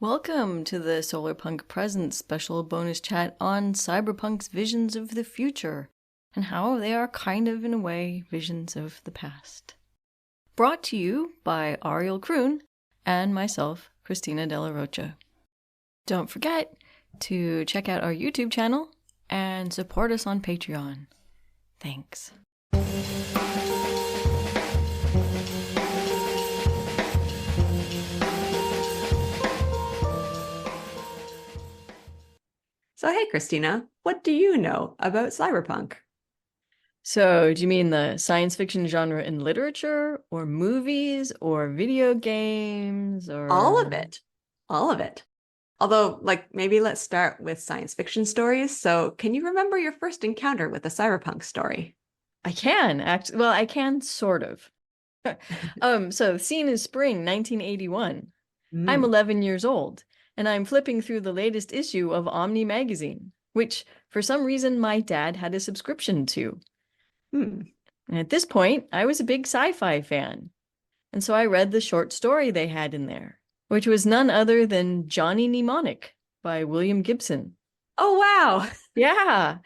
Welcome to the Solarpunk Presents special bonus chat on Cyberpunk's visions of the future and how they are kind of, in a way, visions of the past. Brought to you by Ariel Kroon and myself, Christina Della Rocha. Don't forget to check out our YouTube channel and support us on Patreon. Thanks. So, hey, Christina, what do you know about cyberpunk? So, do you mean the science fiction genre in literature, or movies, or video games, or... All of it. All of it. Although, maybe let's start with science fiction stories. So, can you remember your first encounter with a cyberpunk story? I can, actually. Well, I can, sort of. So, the scene is spring 1981. I'm 11 years old, and I'm flipping through the latest issue of Omni magazine, which, for some reason, my dad had a subscription to. And at this point, I was a big sci-fi fan, and so I read the short story they had in there, which was none other than Johnny Mnemonic by William Gibson. Oh, wow. Yeah,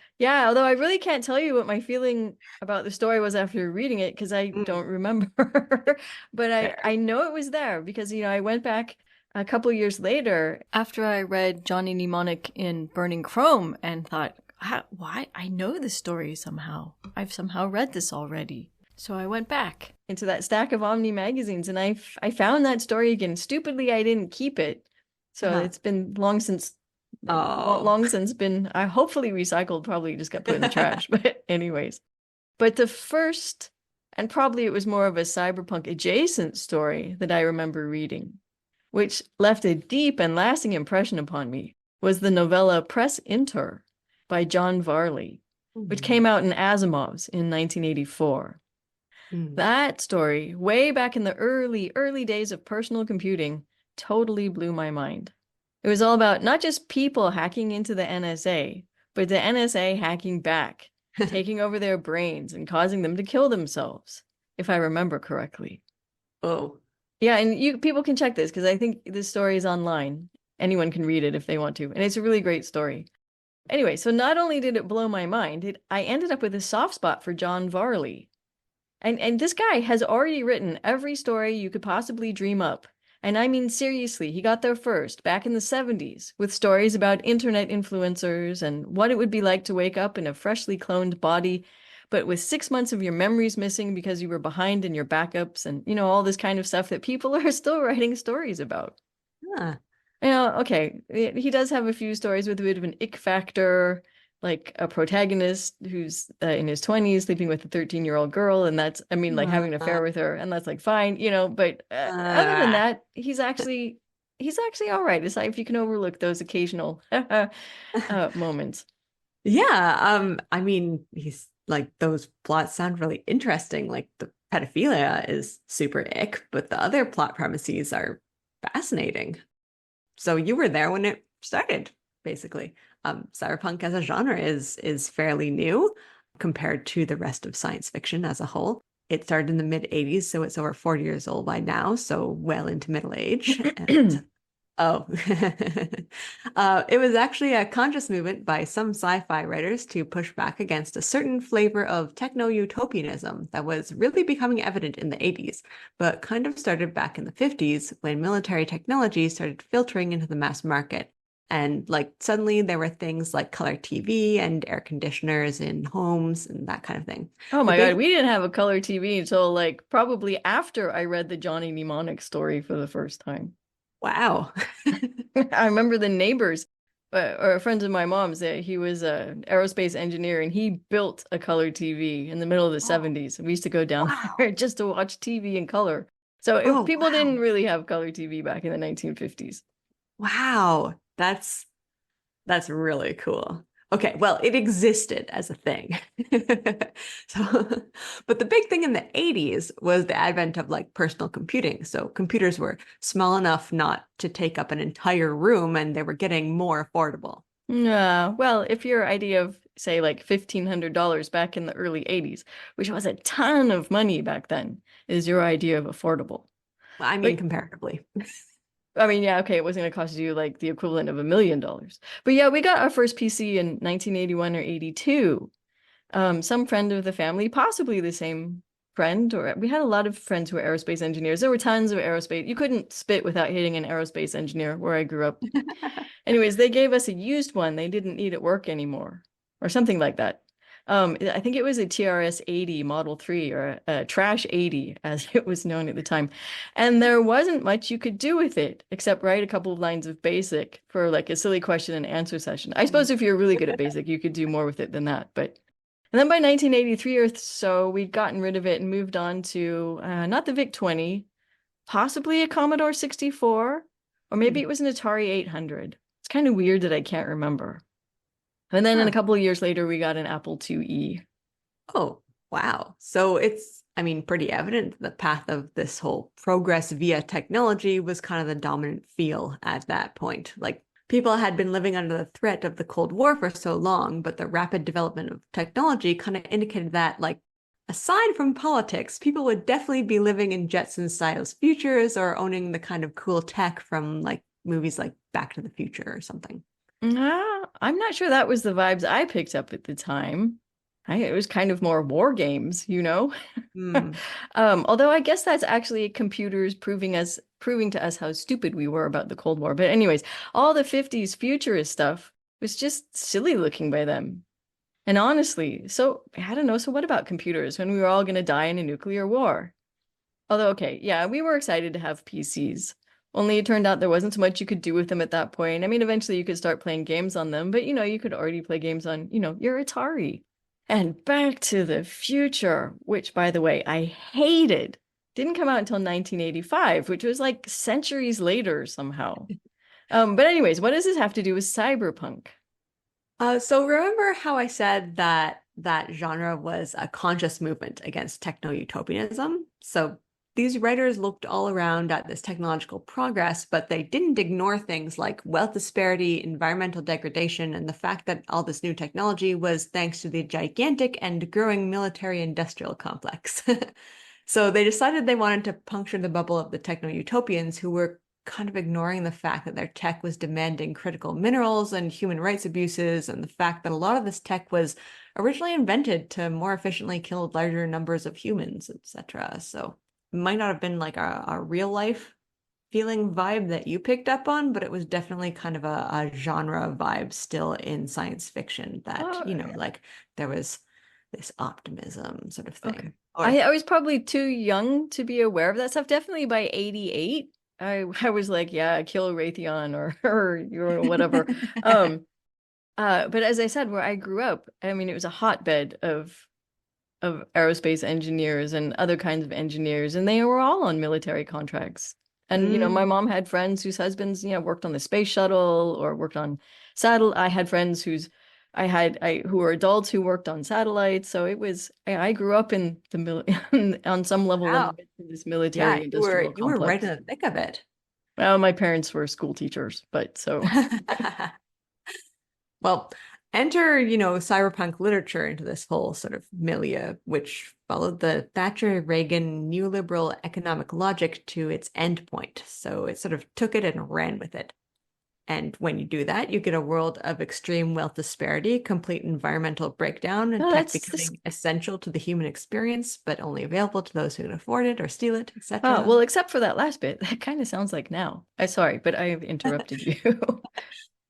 although I really can't tell you what my feeling about the story was after reading it, because I don't remember. But I know it was there because, I went back a couple years later after I read Johnny Mnemonic in Burning Chrome and thought, why? I know this story somehow. I've somehow read this already. So I went back into that stack of Omni magazines and I found that story again. Stupidly, I didn't keep it. So it's been long since been hopefully recycled, probably just got put in the trash. But anyways. But the first, and probably it was more of a cyberpunk adjacent story that I remember reading, which left a deep and lasting impression upon me, was the novella Press Inter by John Varley, which came out in Asimov's in 1984. That story, way back in the early days of personal computing, totally blew my mind. It was all about not just people hacking into the NSA, but the NSA hacking back, taking over their brains and causing them to kill themselves, if I remember correctly. Oh. Yeah, and people can check this because I think this story is online. Anyone can read it if they want to, and it's a really great story. Anyway, so not only did it blow my mind, I ended up with a soft spot for John Varley. And this guy has already written every story you could possibly dream up. And I mean, seriously, he got there first, back in the 70s, with stories about internet influencers and what it would be like to wake up in a freshly cloned body, but with 6 months of your memories missing because you were behind in your backups and, all this kind of stuff that people are still writing stories about. Huh. Okay, he does have a few stories with a bit of an ick factor, like a protagonist who's in his 20s sleeping with a 13-year-old girl, and that's, having an affair with her, and that's fine, but other than that, he's actually all right, aside if you can overlook those occasional moments. Yeah, he's those plots sound really interesting. Like the pedophilia is super ick, but the other plot premises are fascinating. So you were there when it started, basically. Cyberpunk as a genre is fairly new compared to the rest of science fiction as a whole. It started in the mid-'80s, so it's over 40 years old by now, so well into middle age. And, it was actually a conscious movement by some sci-fi writers to push back against a certain flavor of techno-utopianism that was really becoming evident in the 80s, but kind of started back in the 50s when military technology started filtering into the mass market. And suddenly there were things like color TV and air conditioners in homes and that kind of thing. Oh my God, we didn't have a color TV until probably after I read the Johnny Mnemonic story for the first time. Wow. I remember the neighbors, or friends of my mom's, he was an aerospace engineer and he built a color TV in the middle of the 70s. We used to go down there just to watch TV in color. So people didn't really have color TV back in the 1950s. Wow. That's really cool. Okay, well, it existed as a thing. But the big thing in the 80s was the advent of personal computing. So computers were small enough not to take up an entire room and they were getting more affordable. Yeah, well, if your idea of, say, $1,500 back in the early 80s, which was a ton of money back then, is your idea of affordable. Comparatively. I mean, yeah, okay, it wasn't going to cost you like the equivalent of $1 million. But yeah, we got our first PC in 1981 or 82. Some friend of the family, possibly the same friend, or we had a lot of friends who were aerospace engineers. There were tons of aerospace. You couldn't spit without hitting an aerospace engineer where I grew up. Anyways, they gave us a used one. They didn't need it work anymore, or something like that. I think it was a TRS 80 Model 3 or a Trash 80, as it was known at the time. And there wasn't much you could do with it except write a couple of lines of BASIC for like a silly question and answer session. I suppose if you're really good at BASIC, you could do more with it than that. But and then by 1983 or so, we'd gotten rid of it and moved on to not the VIC 20, possibly a Commodore 64, or maybe it was an Atari 800. It's kind of weird that I can't remember. And then in a Huh. couple of years later, we got an Apple IIe. Oh, wow. So it's, I mean, pretty evident the path of this whole progress via technology was kind of the dominant feel at that point. Like people had been living under the threat of the Cold War for so long, but the rapid development of technology kind of indicated that, like, aside from politics, people would definitely be living in Jetsons style futures or owning the kind of cool tech from like movies like Back to the Future or something. I'm not sure that was the vibes I picked up at the time. It was kind of more war games, you know? Hmm. Although I guess that's actually computers proving to us how stupid we were about the Cold War. But anyways, all the 50s futurist stuff was just silly looking by them. And honestly, so I don't know. So what about computers when we were all going to die in a nuclear war? Although, okay, yeah, we were excited to have PCs. Only it turned out there wasn't so much you could do with them at that point. I mean, eventually you could start playing games on them, but you could already play games on, your Atari. And Back to the Future, which by the way, I hated, didn't come out until 1985, which was like centuries later somehow. But anyways, what does this have to do with cyberpunk? So remember how I said that that genre was a conscious movement against techno-utopianism? So these writers looked all around at this technological progress, but they didn't ignore things like wealth disparity, environmental degradation, and the fact that all this new technology was thanks to the gigantic and growing military-industrial complex. So they decided they wanted to puncture the bubble of the techno-utopians who were kind of ignoring the fact that their tech was demanding critical minerals and human rights abuses, and the fact that a lot of this tech was originally invented to more efficiently kill larger numbers of humans, etc. So it might not have been like a real life feeling vibe that you picked up on, but it was definitely kind of a genre vibe still in science fiction that, Oh, like there was this optimism sort of okay. thing. I, Or I was probably too young to be aware of that stuff. Definitely by 88, I was like, yeah, kill Raytheon or whatever. Um, but as I said, where I grew up, I mean, it was a hotbed of aerospace engineers and other kinds of engineers, and they were all on military contracts. And my mm, mom had friends whose husbands, worked on the space shuttle or worked on satellite. I had friends who were adults who worked on satellites. So it was I grew up in the on some level in the wow. midst of this Yeah, military you were industrial you were right in complex. the thick of it. Well, my parents were school teachers, but so Well, enter, cyberpunk literature into this whole sort of milieu, which followed the Thatcher Reagan neoliberal economic logic to its endpoint. So it sort of took it and ran with it. And when you do that, you get a world of extreme wealth disparity, complete environmental breakdown, and no, tech that's this. becoming essential to the human experience, but only available to those who can afford it or steal it, Oh, etc. well, except for that last bit, that kind of sounds like now. I sorry, but I have interrupted you.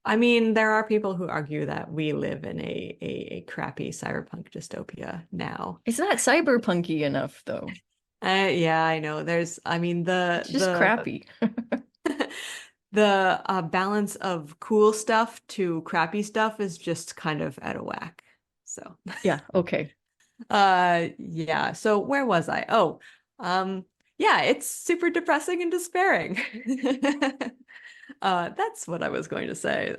I mean, there are people who argue that we live in a crappy cyberpunk dystopia now. It's not cyberpunky enough, though. Yeah, I know. I mean, It's just crappy. the balance of cool stuff to crappy stuff is just kind of out of whack. So, Yeah, okay. yeah. So where was I? Oh, yeah, it's super depressing and despairing. That's what I was going to say.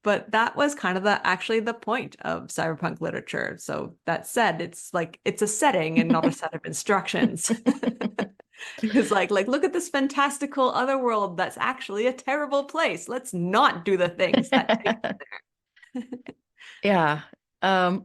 But that was kind of actually the point of cyberpunk literature. So that said, it's like it's a setting and not a set of instructions. It's like look at this fantastical other world that's actually a terrible place. Let's not do the things that take us Yeah. I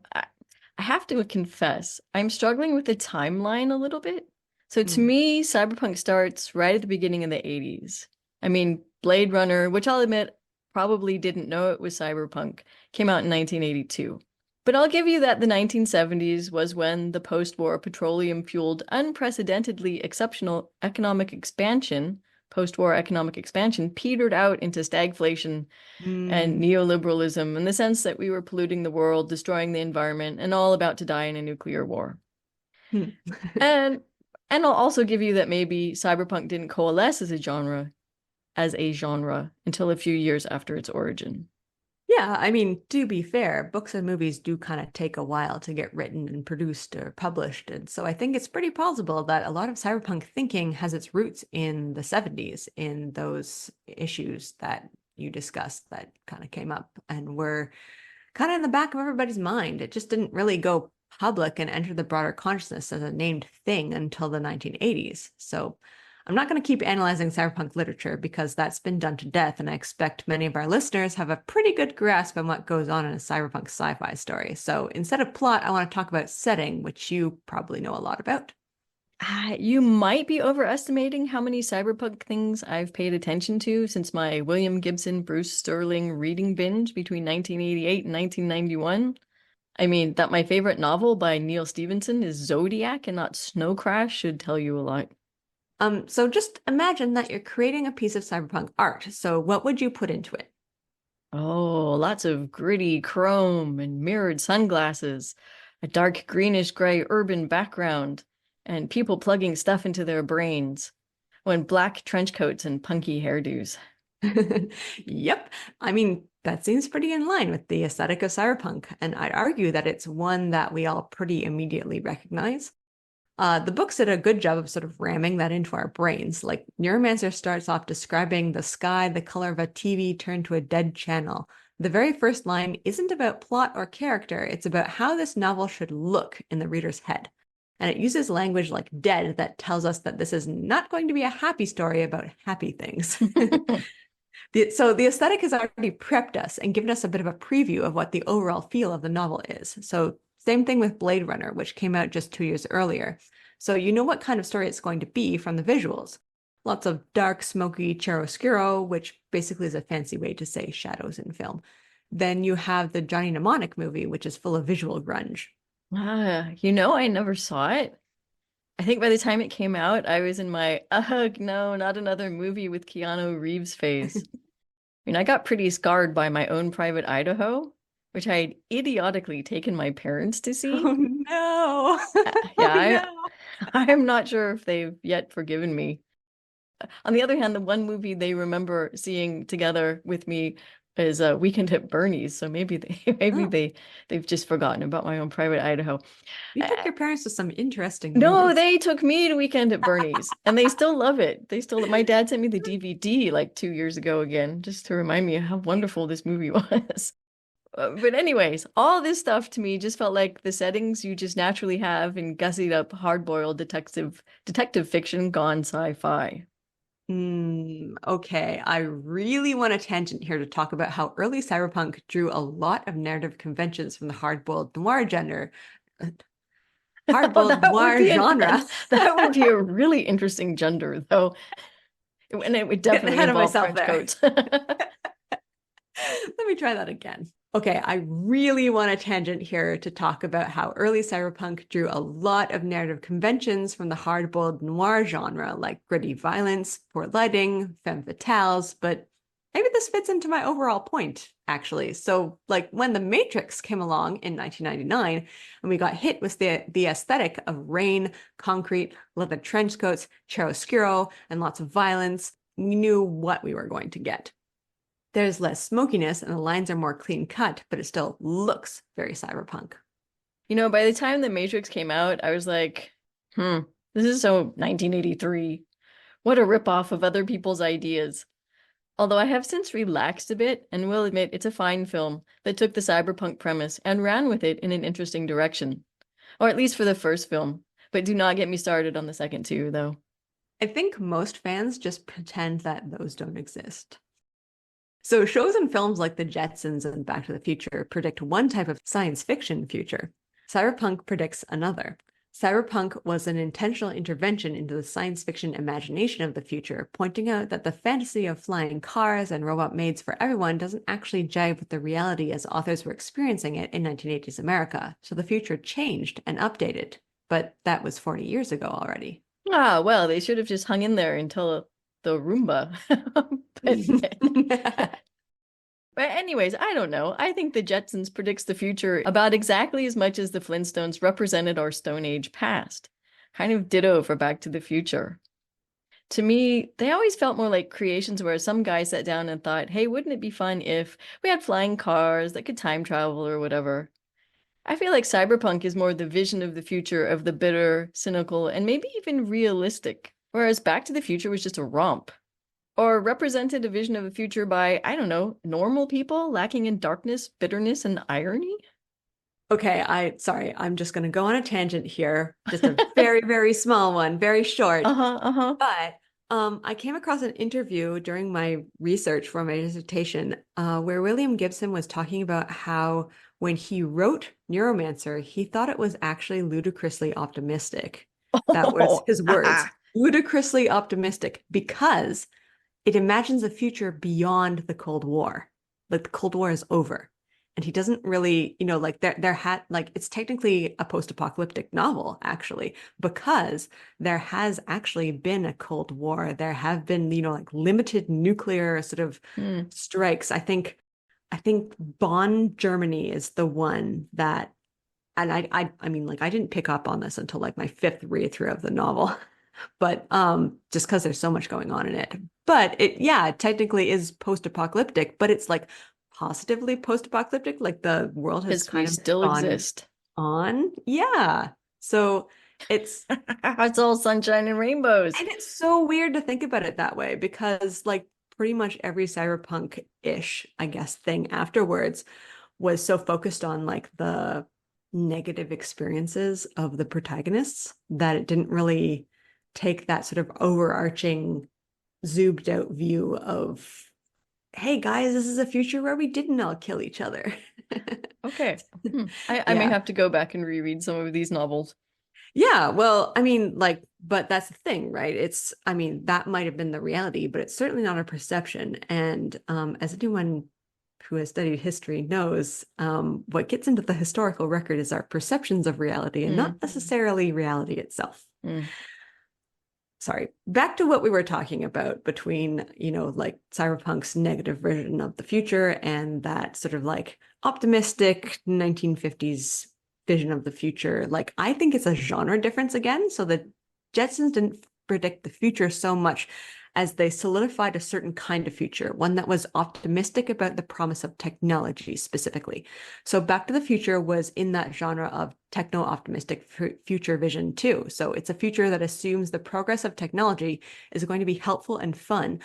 have to confess, I'm struggling with the timeline a little bit. So to there. me, cyberpunk starts right at the beginning of the 80s. I mean, Blade Runner, which I'll admit probably didn't know it was cyberpunk, came out in 1982. But I'll give you that the 1970s was when the post-war petroleum-fueled, unprecedentedly exceptional post-war economic expansion petered out into stagflation and Mm. neoliberalism in the sense that we were polluting the world, destroying the environment, and all about to die in a nuclear war. Hmm. And and I'll also give you that maybe cyberpunk didn't coalesce as a genre until a few years after its origin. Yeah, I mean, to be fair, books and movies do kind of take a while to get written and produced or published. And so I think it's pretty plausible that a lot of cyberpunk thinking has its roots in the 70s, in those issues that you discussed that kind of came up and were kind of in the back of everybody's mind. It just didn't really go public and enter the broader consciousness as a named thing until the 1980s. So I'm not going to keep analyzing cyberpunk literature because that's been done to death, and I expect many of our listeners have a pretty good grasp on what goes on in a cyberpunk sci-fi story. So instead of plot, I want to talk about setting, which you probably know a lot about. You might be overestimating how many cyberpunk things I've paid attention to since my William Gibson, Bruce Sterling reading binge between 1988 and 1991. I mean, that my favorite novel by Neil Stevenson is Zodiac and not Snow Crash should tell you a lot. So just imagine that you're creating a piece of cyberpunk art. So what would you put into it? Oh, lots of gritty chrome and mirrored sunglasses, a dark greenish gray urban background, and people plugging stuff into their brains, when black trench coats and punky hairdos. Yep. I mean, that seems pretty in line with the aesthetic of cyberpunk, and I'd argue that it's one that we all pretty immediately recognize. The books did a good job of sort of ramming that into our brains. Like Neuromancer starts off describing the sky, the color of a TV turned to a dead channel. The very first line isn't about plot or character, it's about how this novel should look in the reader's head. And it uses language like dead that tells us that this is not going to be a happy story about happy things. So the aesthetic has already prepped us and given us a bit of a preview of what the overall feel of the novel is. So same thing with Blade Runner, which came out just 2 years earlier. So you know what kind of story it's going to be from the visuals. Lots of dark, smoky chiaroscuro, which basically is a fancy way to say shadows in film. Then you have the Johnny Mnemonic movie, which is full of visual grunge. I never saw it. I think by the time it came out, I was in my, ugh, no, not another movie with Keanu Reeves phase. I mean, I got pretty scarred by my own private Idaho, which I had idiotically taken my parents to see. Oh no. Yeah, Oh no. I'm not sure if they've yet forgiven me. On the other hand, the one movie they remember seeing together with me is Weekend at Bernie's. So maybe Oh, they've just forgotten about my own private Idaho. you took Uh, your parents to some interesting no, movies. they took me to Weekend at Bernie's, and they still love it. My dad sent me the DVD like 2 years ago again, just to remind me how wonderful this movie was. But anyways, all this stuff to me just felt like the settings you just naturally have in gussied up, hard-boiled detective fiction gone sci-fi. Okay, I really want a tangent here to talk about how early cyberpunk drew a lot of narrative conventions from the Oh, hard-boiled that would noir be genre. that would be a really interesting gender, though, and it would Getting definitely ahead of involve myself trench there. coats. Let me try that again. Okay, I really want a tangent here to talk about how early cyberpunk drew a lot of narrative conventions from the hard-boiled noir genre, like gritty violence, poor lighting, femme fatales, but maybe this fits into my overall point, actually. So, like when The Matrix came along in 1999, and we got hit with the aesthetic of rain, concrete, leather trench coats, chiaroscuro, and lots of violence, we knew what we were going to get. There's less smokiness and the lines are more clean cut, but it still looks very cyberpunk. By the time The Matrix came out, I was like, this is so 1983. What a ripoff of other people's ideas. Although I have since relaxed a bit and will admit it's a fine film that took the cyberpunk premise and ran with it in an interesting direction. Or at least for the first film. But do not get me started on the second two, though. I think most fans just pretend that those don't exist. So shows and films like The Jetsons and Back to the Future predict one type of science fiction future. Cyberpunk predicts another. Cyberpunk was an intentional intervention into the science fiction imagination of the future, pointing out that the fantasy of flying cars and robot maids for everyone doesn't actually jive with the reality as authors were experiencing it in 1980s America. So the future changed and updated, but that was 40 years ago already. Ah, well, they should have just hung in there until the Roomba. But but anyways, I don't know. I think the Jetsons predicts the future about exactly as much as the Flintstones represented our Stone Age past. Kind of ditto for Back to the Future. To me, they always felt more like creations where some guy sat down and thought, hey, wouldn't it be fun if we had flying cars that could time travel or whatever? I feel like Cyberpunk is more the vision of the future of the bitter, cynical, and maybe even realistic, whereas Back to the Future was just a romp. Or represented a vision of a future by, I don't know, normal people lacking in darkness, bitterness, and irony? Okay, sorry, I'm just going to go on a tangent here. Just a very, very small one, very short. Uh-huh, uh-huh. But I came across an interview during my research for my dissertation where William Gibson was talking about how when he wrote Neuromancer, he thought it was actually ludicrously optimistic. That was Oh, his words, ah. ludicrously optimistic, because it imagines a future beyond the Cold War. Like the Cold War is over. And he doesn't really, like there had like it's technically a post-apocalyptic novel, actually, because there has actually been a Cold War. There have been, like limited nuclear sort of Hmm. strikes. I think Bonn, Germany is the one that, and I mean, like I didn't pick up on this until like my fifth read through of the novel, but just because there's so much going on in it. But it, yeah, technically is post-apocalyptic, but it's like positively post-apocalyptic, like the world has Because we kind of still gone exist. on. Yeah. So it's It's all sunshine and rainbows. and it's so weird to think about it that way because like pretty much every cyberpunk-ish, I guess, thing afterwards was so focused on like the negative experiences of the protagonists that it didn't really take that sort of overarching zoomed out view of, hey guys, this is a future where we didn't all kill each other. Okay. Hmm. I may Yeah. have to go back and reread some of these novels. Yeah, well, I mean, like, but that's the thing, right? I mean, that might have been the reality, but it's certainly not a perception. And as anyone who has studied history knows, what gets into the historical record is our perceptions of reality and Hmm. not necessarily reality itself. Hmm. Sorry, back to what we were talking about between, like cyberpunk's negative version of the future and that sort of like optimistic 1950s vision of the future. Like, I think it's a genre difference again. So the Jetsons didn't predict the future so much as they solidified a certain kind of future, one that was optimistic about the promise of technology specifically. So Back to the Future was in that genre of techno-optimistic future vision too. So it's a future that assumes the progress of technology is going to be helpful and fun,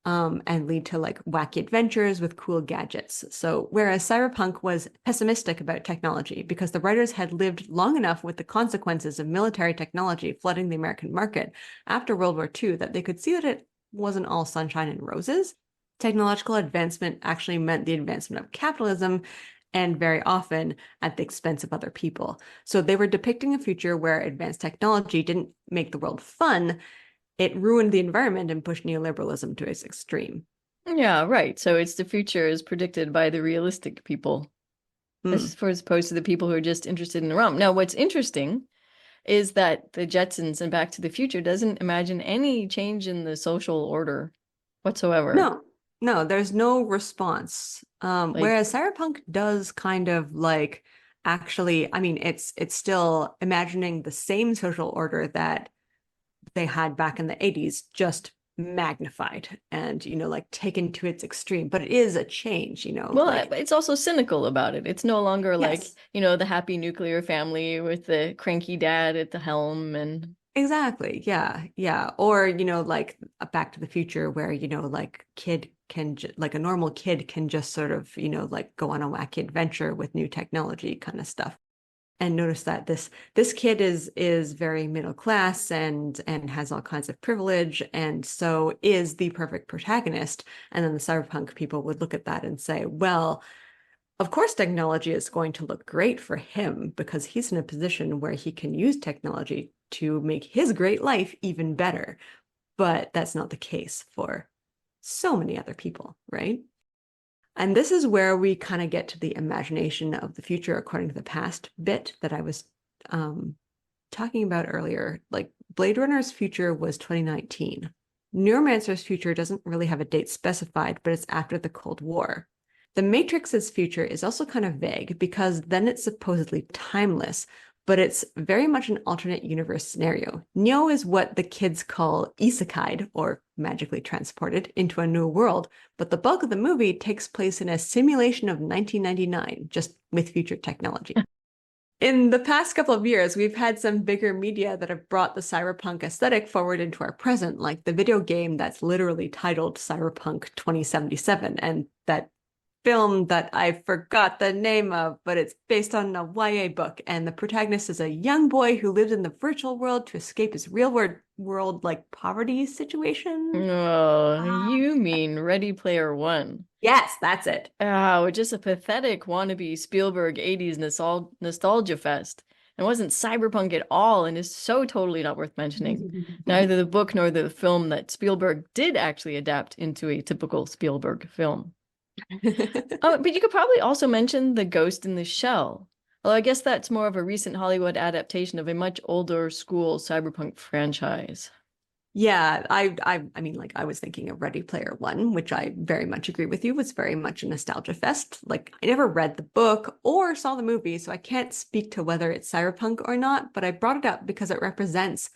and lead to like wacky adventures with cool gadgets. So whereas Cyberpunk was pessimistic about technology because the writers had lived long enough with the consequences of military technology flooding the American market after World War II that they could see that it wasn't all sunshine and roses. Technological advancement actually meant the advancement of capitalism, and very often at the expense of other people. So they were depicting a future where advanced technology didn't make the world fun, it ruined the environment and pushed neoliberalism to its extreme. Yeah, right. So it's the future as predicted by the realistic people, Hmm. as opposed to the people who are just interested in the realm. Now, what's interesting is that the Jetsons and Back to the Future doesn't imagine any change in the social order whatsoever. No, no, there's no response. Like, Whereas Cyberpunk does kind of like actually, I mean, it's still imagining the same social order that they had back in the 80s, just magnified and, like taken to its extreme. But it is a change, well, like, it's also cynical about it. It's no longer like, yes, the happy nuclear family with the cranky dad at the helm and exactly. Yeah. Yeah. Or, like a Back to the Future where, like like a normal kid can just sort of, like go on a wacky adventure with new technology kind of stuff. And notice that this kid is very middle class and has all kinds of privilege and so is the perfect protagonist. And then the cyberpunk people would look at that and say, well, Of course, technology is going to look great for him because he's in a position where he can use technology to make his great life even better. But that's not the case for so many other people, right? And this is where we kind of get to the imagination of the future according to the past bit that I was talking about earlier. Like Blade Runner's future was 2019. Neuromancer's future doesn't really have a date specified, but it's after the Cold War. The Matrix's future is also kind of vague because then it's supposedly timeless, but it's very much an alternate universe scenario. Neo is what the kids call isekai'd, or magically transported, into a new world, but the bulk of the movie takes place in a simulation of 1999, just with future technology. In the past couple of years, we've had some bigger media that have brought the cyberpunk aesthetic forward into our present, like the video game that's literally titled Cyberpunk 2077, and that film that I forgot the name of, but it's based on a YA book, and the protagonist is a young boy who lives in the virtual world to escape his real world like poverty situation. Oh, Ah, you mean Ready Player One. yes, that's it. Oh, just a pathetic wannabe Spielberg 80s nostalgia fest. It wasn't cyberpunk at all and is so totally not worth mentioning. Neither the book nor the film that Spielberg did actually adapt into a typical Spielberg film. Oh, but you could probably also mention The Ghost in the Shell. Well, I guess that's more of a recent Hollywood adaptation of a much older school cyberpunk franchise. Yeah, I mean, like I was thinking of Ready Player One, which I very much agree with you, was very much a nostalgia fest. Like I never read the book or saw the movie, so I can't speak to whether it's cyberpunk or not, but I brought it up because it represents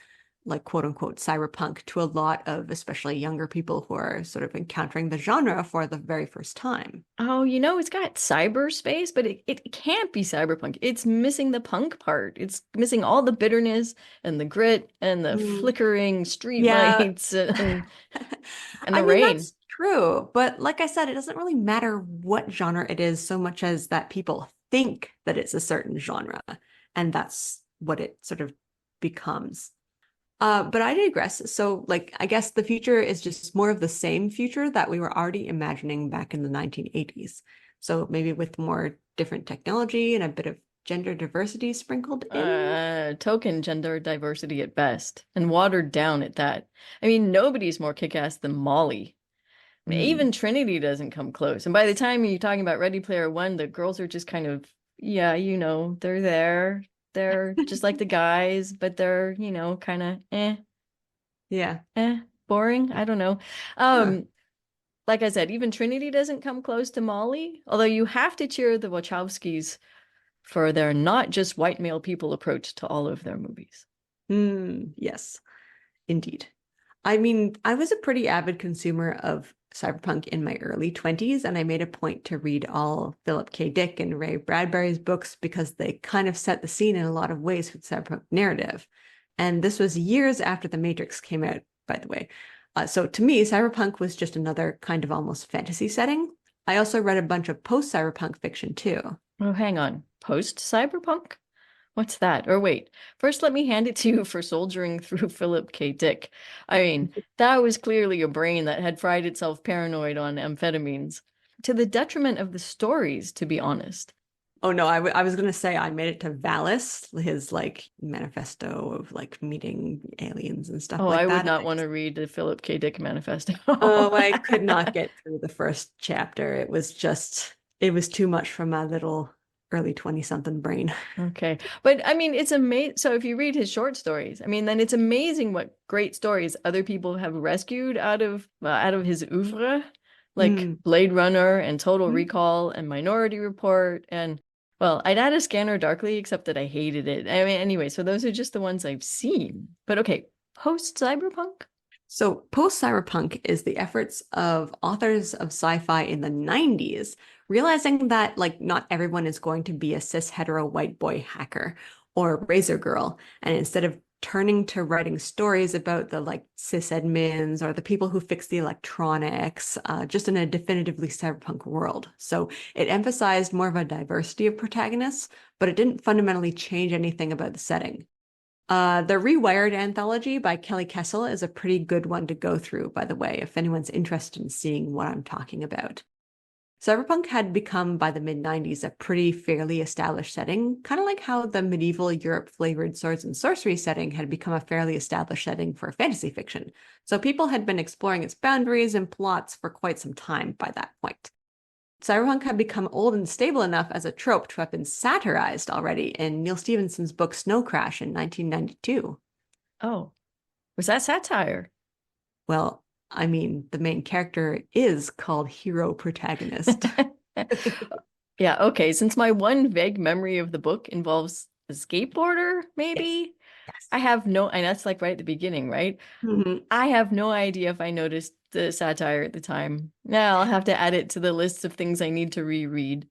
like quote unquote cyberpunk to a lot of especially younger people who are sort of encountering the genre for the very first time. Oh, it's got cyberspace, but it can't be cyberpunk. It's missing the punk part. It's missing all the bitterness and the grit and the Mm, flickering street yeah. lights and I the mean, rain. that's true. But like I said, it doesn't really matter what genre it is so much as that people think that it's a certain genre. And that's what it sort of becomes. But I digress. So, like, I guess the future is just more of the same future that we were already imagining back in the 1980s. So maybe with more different technology and a bit of gender diversity sprinkled in. Token gender diversity at best, and watered down at that. I mean, nobody's more kick-ass than Molly. Mm. Even Trinity doesn't come close. And by the time you're talking about Ready Player One, the girls are just kind of, yeah, they're there. They're just like the guys, but they're, kind of Yeah. boring. I don't know. Huh. Um, like I said, even Trinity doesn't come close to Molly, although you have to cheer the Wachowskis for their not just white male people approach to all of their movies. Yes, indeed. I mean, I was a pretty avid consumer of cyberpunk in my early 20s, and I made a point to read all Philip K. Dick and Ray Bradbury's books because they kind of set the scene in a lot of ways for the cyberpunk narrative. And this was years after The Matrix came out, by the way. So to me, cyberpunk was just another kind of almost fantasy setting. I also read a bunch of post-cyberpunk fiction too. Oh, hang on. Post cyberpunk? What's that? Or wait, first let me hand it to you for soldiering through Philip K. Dick. I mean, that was clearly a brain that had fried itself paranoid on amphetamines, to the detriment of the stories, to be honest. Oh no, I was gonna say I made it to Valis, his like manifesto of like meeting aliens and stuff Oh, I like would that. And not want to read the Philip K. Dick manifesto. I could not get through the first chapter. It was too much for my little early 20 something brain. Okay. But I mean, it's amazing. So if you read his short stories, I mean, then it's amazing what great stories other people have rescued out of his oeuvre, like Mm. Blade Runner and Total Recall and Minority Report. And well, I'd add a Scanner Darkly, except that I hated it. I mean, anyway, so those are just the ones I've seen. But okay, post Cyberpunk? So, post-cyberpunk is the efforts of authors of sci-fi in the 90s, realizing that like not everyone is going to be a cis hetero white boy hacker or razor girl, and instead of turning to writing stories about the like cis admins or the people who fix the electronics, just in a definitively cyberpunk world. So it emphasized more of a diversity of protagonists, but it didn't fundamentally change anything about the setting. The Rewired anthology by Kelly Kessel is a pretty good one to go through, by the way, if anyone's interested in seeing what I'm talking about. Cyberpunk had become, by the mid 90s, a pretty fairly established setting, kind of like how the medieval Europe flavored swords and sorcery setting had become a fairly established setting for fantasy fiction. So people had been exploring its boundaries and plots for quite some time by that point. Cyberpunk had become old and stable enough as a trope to have been satirized already in Neil Stephenson's book Snow Crash in 1992. Oh, was that satire? Well, I mean, the main character is called hero protagonist. Yeah, okay. Since my one vague memory of the book involves a skateboarder, Yes. maybe Yes. I have no, and that's like right at the beginning, right? Mhm. I have no idea if I noticed the satire at the time. Now I'll have to add it to the list of things I need to reread.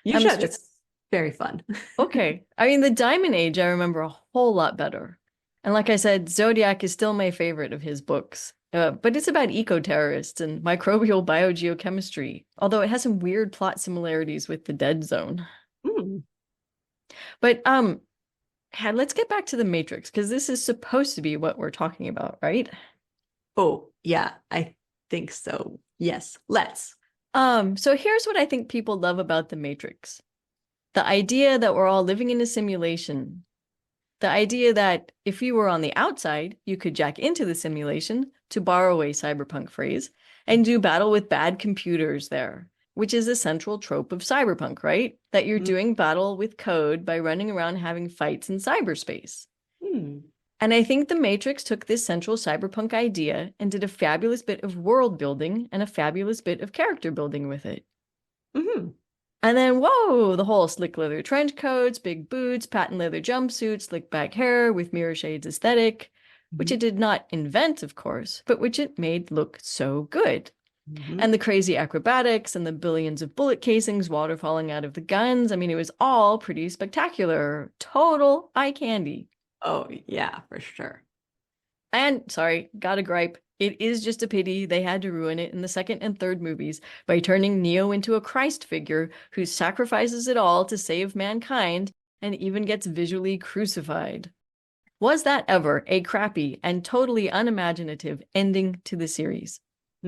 You I'm should. str It's very fun. Okay. I mean, the Diamond Age I remember a whole lot better. And like I said, Zodiac is still my favorite of his books. But it's about eco-terrorists and microbial biogeochemistry, although it has some weird plot similarities with the Dead Zone. Mm. But let's get back to the Matrix because this is supposed to be what we're talking about, right? Oh, yeah, I think so. Yes, let's. So here's what I think people love about the Matrix. The idea that we're all living in a simulation. The idea that if you were on the outside, you could jack into the simulation, to borrow a cyberpunk phrase, and do battle with bad computers there, which is a central trope of cyberpunk, right? That you're Mm. doing battle with code by running around having fights in cyberspace. Hmm. And I think The Matrix took this central cyberpunk idea and did a fabulous bit of world building and a fabulous bit of character building with it. Hmm. And then, whoa, the whole slick leather trench coats, big boots, patent leather jumpsuits, slick back hair with mirror shades aesthetic, which Hmm. it did not invent, of course, but which it made look so good. Hmm. And the crazy acrobatics and the billions of bullet casings water falling out of the guns. I mean, it was all pretty spectacular. Total eye candy. Oh, yeah, for sure. And sorry, got a gripe. It is just a pity they had to ruin it in the second and third movies by turning Neo into a Christ figure who sacrifices it all to save mankind and even gets visually crucified. Was that ever a crappy and totally unimaginative ending to the series? I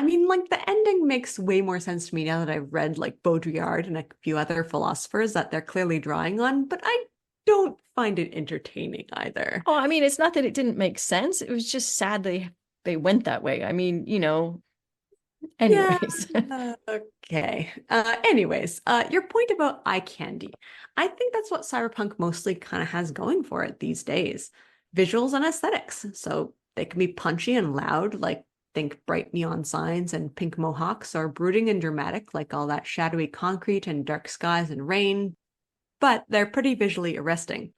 mean, like the ending makes way more sense to me now that I've read like Baudrillard and a few other philosophers that they're clearly drawing on, but I don't find it entertaining either. Oh, I mean, it's not that it didn't make sense. It was just sad they went that way. I mean, Yeah, anyways. okay. Your point about eye candy. I think that's what Cyberpunk mostly kind of has going for it these days. Visuals and aesthetics. So they can be punchy and loud, like think bright neon signs and pink mohawks, or brooding and dramatic, like all that shadowy concrete and dark skies and rain. But they're pretty visually arresting.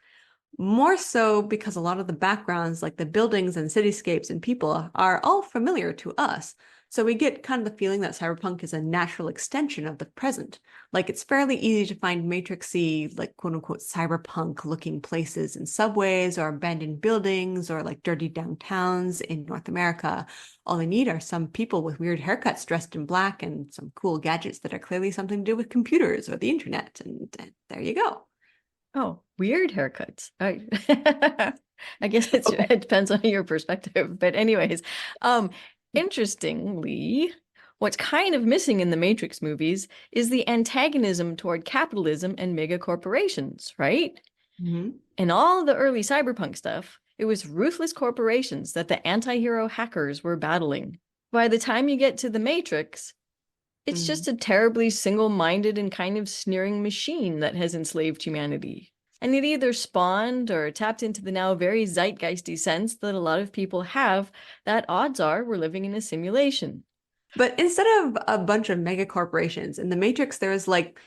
More so because a lot of the backgrounds, like the buildings and cityscapes and people, are all familiar to us. So we get kind of the feeling that cyberpunk is a natural extension of the present. Like it's fairly easy to find matrixy, like quote unquote cyberpunk looking places in subways or abandoned buildings or like dirty downtowns in North America. All they need are some people with weird haircuts dressed in black and some cool gadgets that are clearly something to do with computers or the internet. And there you go. Oh, weird haircuts. I guess Okay. it depends on your perspective. But anyways, um, interestingly, what's kind of missing in the Matrix movies is the antagonism toward capitalism and mega corporations, right? Mhm. In all the early cyberpunk stuff, it was ruthless corporations that the anti-hero hackers were battling. By the time you get to the Matrix, it's just Mhm. a terribly single-minded and kind of sneering machine that has enslaved humanity. And it either spawned or tapped into the now very zeitgeisty sense that a lot of people have that odds are we're living in a simulation. But instead of a bunch of mega corporations, in the Matrix, there's like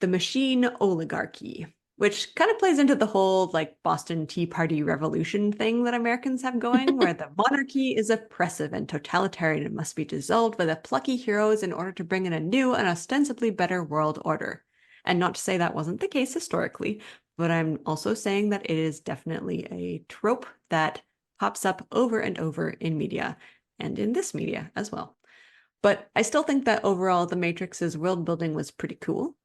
the machine oligarchy, which kind of plays into the whole like Boston Tea Party revolution thing that Americans have going, where the monarchy is oppressive and totalitarian and must be dissolved by the plucky heroes in order to bring in a new and ostensibly better world order. And not to say that wasn't the case historically, but I'm also saying that it is definitely a trope that pops up over and over in media and in this media as well. But I still think that overall, The Matrix's world building was pretty cool.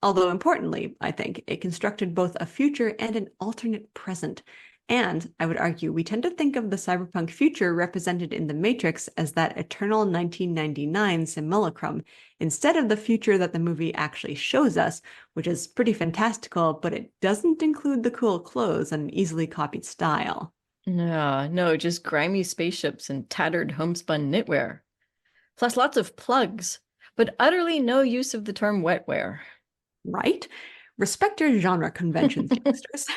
Although importantly, I think it constructed both a future and an alternate present. And I would argue we tend to think of the cyberpunk future represented in the Matrix as that eternal 1999 simulacrum, instead of the future that the movie actually shows us, which is pretty fantastical, but it doesn't include the cool clothes and easily copied style. No, no, just grimy spaceships and tattered homespun knitwear. Plus lots of plugs, but utterly no use of the term wetwear. Right? Respect your genre conventions, youngsters.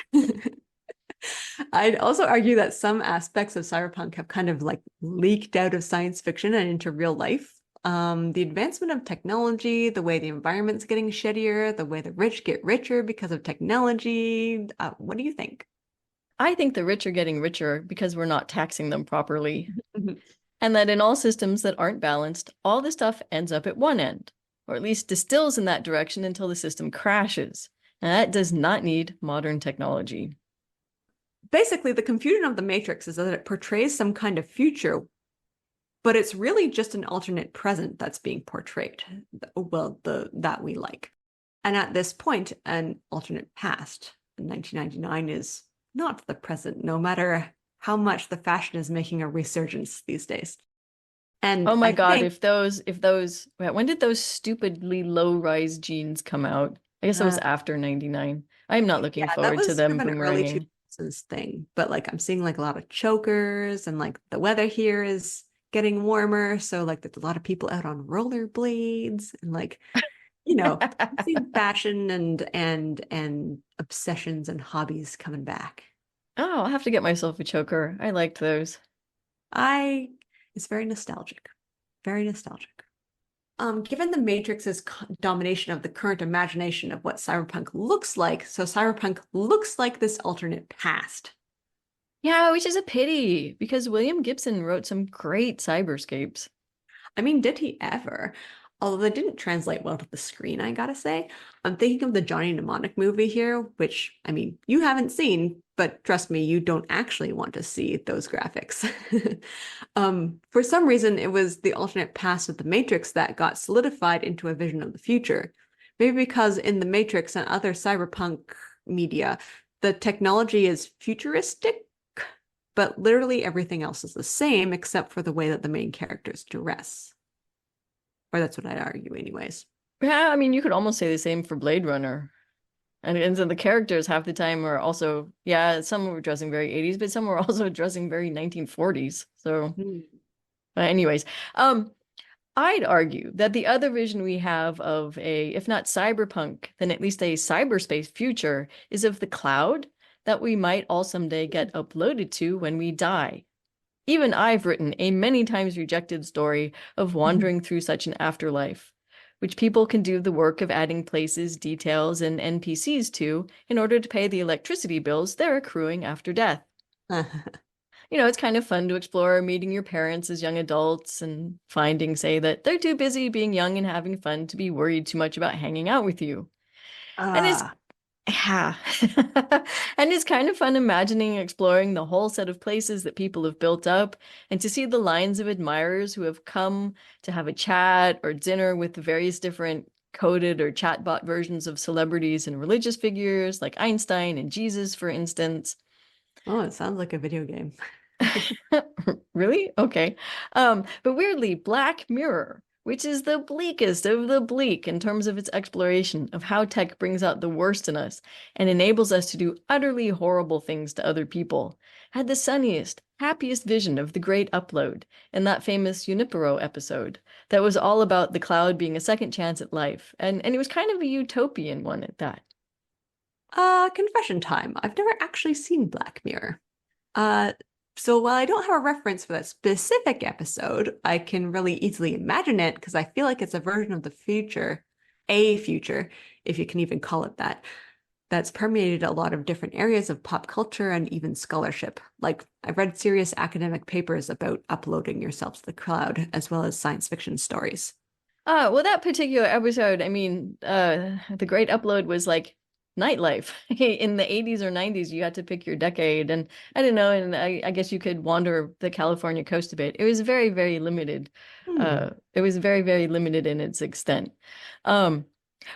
I'd also argue that some aspects of cyberpunk have kind of like leaked out of science fiction and into real life. The advancement of technology, the way the environment's getting shittier, the way the rich get richer because of technology. What do you think? I think the rich are getting richer because we're not taxing them properly. And that in all systems that aren't balanced, all the stuff ends up at one end, or at least distills in that direction until the system crashes. And that does not need modern technology. Basically, the confusion of the Matrix is that it portrays some kind of future, but it's really just an alternate present that's being portrayed. Well, the that we like. And at this point, an alternate past. 1999 is not the present, no matter how much the fashion is making a resurgence these days. Oh And my I God, think, when did those stupidly low-rise jeans come out? I guess it was uh, after 99. I'm not looking yeah, that forward to was sort them of an early boomeranging. 2000s thing. But like, I'm seeing like a lot of chokers, and like the weather here is getting warmer. So like, there's a lot of people out on rollerblades, and like, I'm seeing fashion and obsessions and hobbies coming back. Oh, I'll have to get myself a choker. I liked those. I It's very nostalgic. Very nostalgic. Given the Matrix's domination of the current imagination of what cyberpunk looks like, so cyberpunk looks like this alternate past. Yeah, which is a pity because William Gibson wrote some great cyberscapes. I mean, did he ever? Although they didn't translate well to the screen, I gotta say. I'm thinking of the Johnny Mnemonic movie here, which, I mean, you haven't seen, but trust me, you don't actually want to see those graphics. For some reason, it was the alternate past of the Matrix that got solidified into a vision of the future. Maybe because in the Matrix and other cyberpunk media, the technology is futuristic, but literally everything else is the same except for the way that the main characters dress. Or that's what I'd argue, anyways. Yeah, I mean, you could almost say the same for Blade Runner. And so the characters half the time are also, yeah, some were dressing very 80s, but some were also dressing very 1940s. So, Hmm. anyways, um, I'd argue that the other vision we have of a, if not cyberpunk, then at least a cyberspace future is of the cloud that we might all someday get uploaded to when we die. Even I've written a many times rejected story of wandering through such an afterlife, which people can do the work of adding places, details, and NPCs to in order to pay the electricity bills they're accruing after death. It's kind of fun to explore meeting your parents as young adults and finding, say, that they're too busy being young and having fun to be worried too much about hanging out with you. And it's Ah, yeah. And it's kind of fun imagining exploring the whole set of places that people have built up and to see the lines of admirers who have come to have a chat or dinner with the various different coded or chatbot versions of celebrities and religious figures like Einstein and Jesus, for instance. oh, it sounds like a video game. Really? Okay. But weirdly, Black Mirror, which is the bleakest of the bleak in terms of its exploration of how tech brings out the worst in us and enables us to do utterly horrible things to other people, had the sunniest, happiest vision of the great upload in that famous Junipero episode that was all about the cloud being a second chance at life. And it was kind of a utopian one at that. Confession time. I've never actually seen Black Mirror. Uh, so while I don't have a reference for that specific episode, I can really easily imagine it because I feel like it's a version of the future, a future, if you can even call it that, that's permeated a lot of different areas of pop culture and even scholarship. Like, I've read serious academic papers about uploading yourself to the cloud, as well as science fiction stories. Well, that particular episode, I mean, the Great Upload was like nightlife. In the 80s or 90s, you had to pick your decade. And I don't know, and I guess you could wander the California coast a bit. It was very, very limited. Hmm. It was very, very limited in its extent. Um,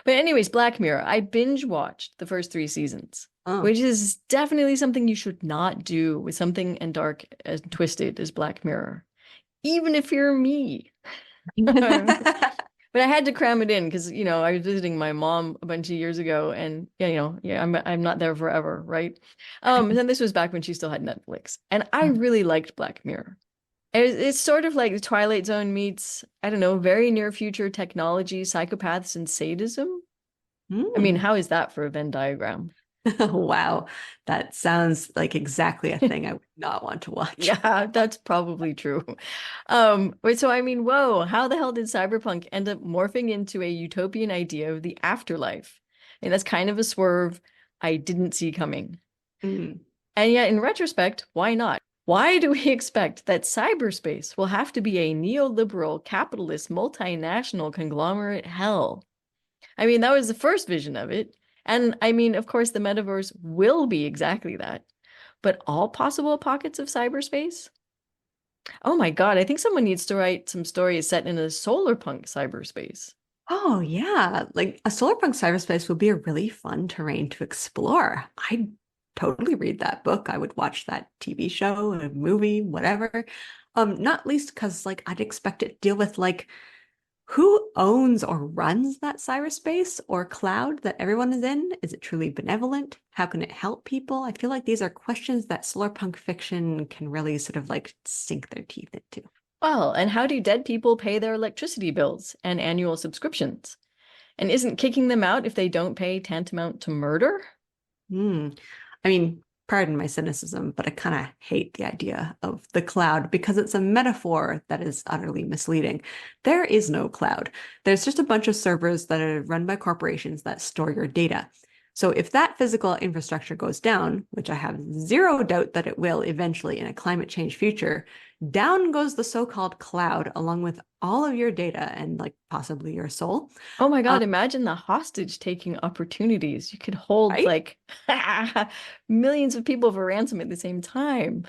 But anyways, Black Mirror, I binge watched the first three seasons, Oh. which is definitely something you should not do with something as dark and twisted as Black Mirror, even if you're me. But I had to cram it in because, I was visiting my mom a bunch of years ago and yeah, yeah, I'm not there forever, right? And then this was back when she still had Netflix. And I really liked Black Mirror. It's sort of like the Twilight Zone meets, I don't know, very near future technology, psychopaths, and sadism. I mean, Hmm. how is that for a Venn diagram? Wow, that sounds like exactly a thing I would not want to watch. Yeah, that's probably true. Wait, so I mean, whoa, how the hell did Cyberpunk end up morphing into a utopian idea of the afterlife? And that's kind of a swerve I didn't see coming. Mm. And yet, in retrospect, why not? Why do we expect that cyberspace will have to be a neoliberal, capitalist, multinational conglomerate hell? I mean, that was the first vision of it. And I mean, of course, the metaverse will be exactly that. But all possible pockets of cyberspace? Oh my God, I think someone needs to write some stories set in a solarpunk cyberspace. Oh yeah, like a Solarpunk cyberspace would be a really fun terrain to explore. I'd totally read that book. I would watch that TV show, a movie, whatever. Not least because like I'd expect it to deal with like who owns or runs that cyberspace or cloud that everyone is in? Is it truly benevolent? How can it help people? I feel like these are questions that Solarpunk fiction can really sort of like sink their teeth into. Well, and how do dead people pay their electricity bills and annual subscriptions? And isn't kicking them out if they don't pay tantamount to murder? Hmm. I mean, pardon my cynicism, but I kind of hate the idea of the cloud because it's a metaphor that is utterly misleading. There is no cloud. There's just a bunch of servers that are run by corporations that store your data. So if that physical infrastructure goes down, which I have zero doubt that it will eventually in a climate change future, down goes the so-called cloud along with all of your data and like possibly your soul. Oh my Um, God, imagine the hostage taking opportunities. You could hold right? like millions of people for ransom at the same time.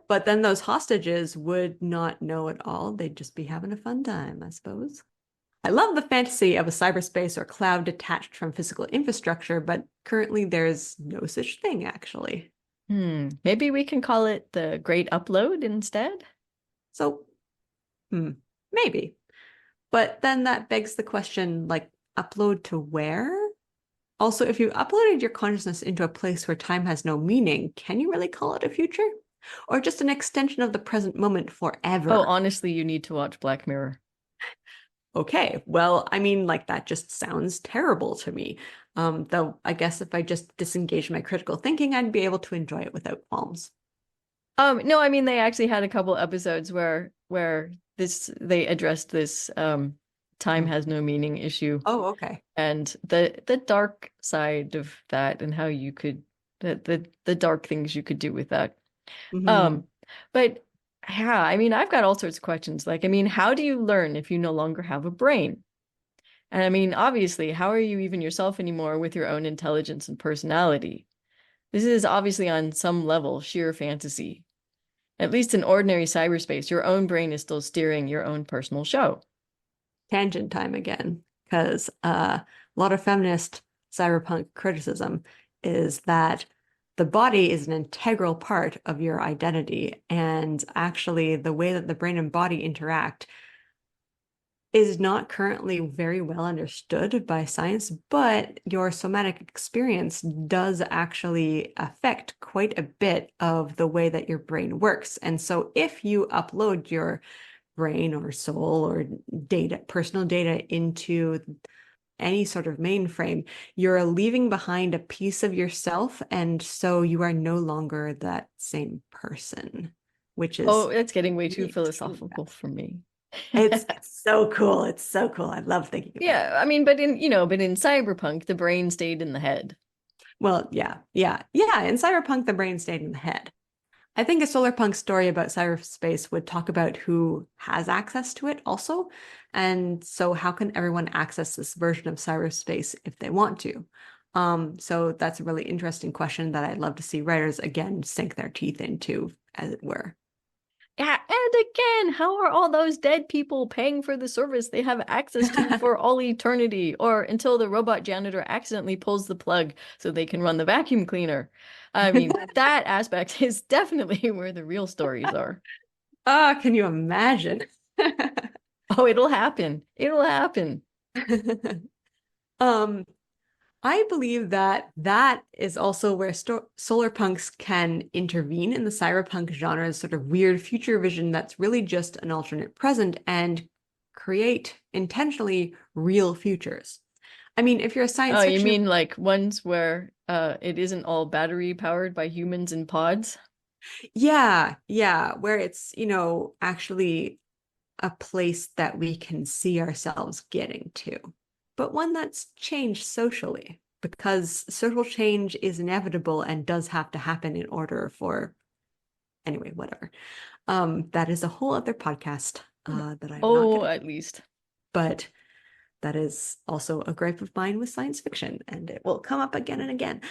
But then those hostages would not know it all. They'd just be having a fun time, I suppose. I love the fantasy of a cyberspace or cloud detached from physical infrastructure, but currently there's no such thing, actually. Maybe we can call it the Great Upload instead. So, hmm, maybe. But then that begs the question, like, upload to where? Also, if you uploaded your consciousness into a place where time has no meaning, can you really call it a future? Or just an extension of the present moment Oh, forever? honestly, you need to watch Black Mirror. Okay, well, I mean, like that just sounds terrible to me. Though I guess if I just disengage my critical thinking, I'd be able to enjoy it without qualms. No, I mean they actually had a couple episodes where this they addressed this time Mm. has no meaning issue Oh, okay. and the dark side of that and how you could the dark things you could do with that. Hmm. Um, but yeah, I mean I've got all sorts of questions. Like, I mean, how do you learn if you no longer have a brain? And I mean, obviously, how are you even yourself anymore with your own intelligence and personality? This is obviously on some level sheer fantasy. At least in ordinary cyberspace, your own brain is still steering your own personal show. Tangent time again, because a lot of feminist cyberpunk criticism is that the body is an integral part of your identity, and actually, the way that the brain and body interact is not currently very well understood by science, but your somatic experience does actually affect quite a bit of the way that your brain works. And so if you upload your brain or soul or data, personal data into any sort of mainframe, you're leaving behind a piece of yourself. And so you are no longer that same person, which is Oh, it's getting way too really extremely philosophical fascinating. for me. It's so cool. It's so cool. I love thinking about it. Yeah, I mean, but in Cyberpunk, the brain stayed in the head. Well, yeah, yeah, yeah. In Cyberpunk, the brain stayed in the head. I think a Solarpunk story about cyberspace would talk about who has access to it also. And so how can everyone access this version of cyberspace if they want to? So that's a really interesting question that I'd love to see writers again sink their teeth into, as it were. Yeah, and again, how are all those dead people paying for the service they have access to for all eternity, or until the robot janitor accidentally pulls the plug so they can run the vacuum cleaner? I mean, that aspect is definitely where the real stories are. Ah, can you imagine? Oh, it'll happen. It'll happen. Um, I believe that that is also where solarpunks can intervene in the cyberpunk genre's sort of weird future vision that's really just an alternate present and create intentionally real futures. I mean, if you're a Oh, science you fiction, mean like ones where it isn't all battery powered by humans in pods? yeah, where it's, actually a place that we can see ourselves getting to, but one that's changed socially because social change is inevitable and does have to happen in order for, anyway, whatever. That is a whole other podcast that I'm not Oh, gonna, at least. but that is also a gripe of mine with science fiction, and it will come up again and again.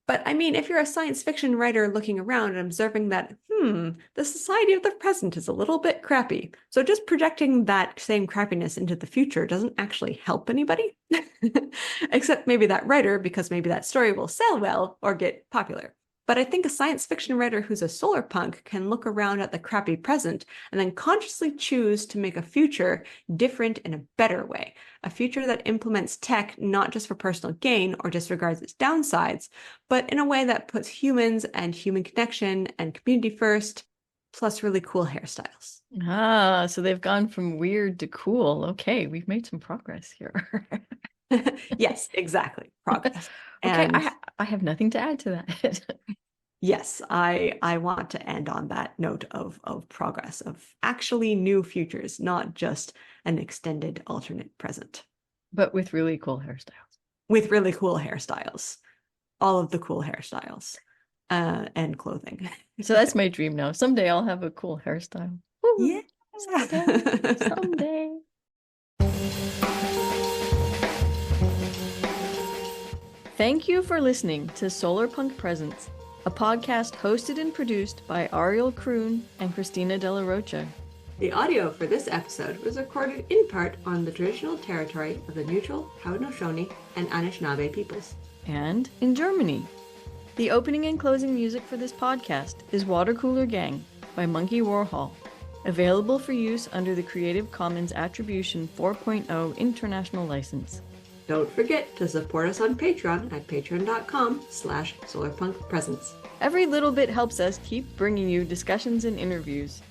But I mean, if you're a science fiction writer looking around and observing that, the society of the present is a little bit crappy, so just projecting that same crappiness into the future doesn't actually help anybody. Except maybe that writer, because maybe that story will sell well or get popular. But I think a science fiction writer who's a solar punk can look around at the crappy present and then consciously choose to make a future different in a better way. A future that implements tech not just for personal gain or disregards its downsides, but in a way that puts humans and human connection and community first, plus really cool hairstyles. Ah, so they've gone from weird to cool. Okay, we've made some progress here. Yes, exactly. Progress. Okay, And I have nothing to add to that. yes, I want to end on that note of progress, of actually new futures, not just an extended alternate present But with really cool hairstyles. with really cool hairstyles, all of the cool hairstyles, and clothing. So that's my dream now. Someday I'll have a cool hairstyle. Woo, Yeah. someday, someday. Thank you for listening to Solarpunk Presents, a podcast hosted and produced by Ariel Kroon and Christina de la Rocha. The audio for this episode was recorded in part on the traditional territory of the neutral Haudenosaunee and Anishinaabe peoples. And in Germany. The opening and closing music for this podcast is Water Cooler Gang by Monkey Warhol, available for use under the Creative Commons Attribution 4.0 International License. Don't forget to support us on Patreon at patreon.com/solarpunkpresents. Every little bit helps us keep bringing you discussions and interviews.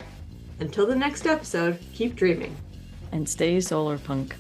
Until the next episode, keep dreaming. And stay solarpunk.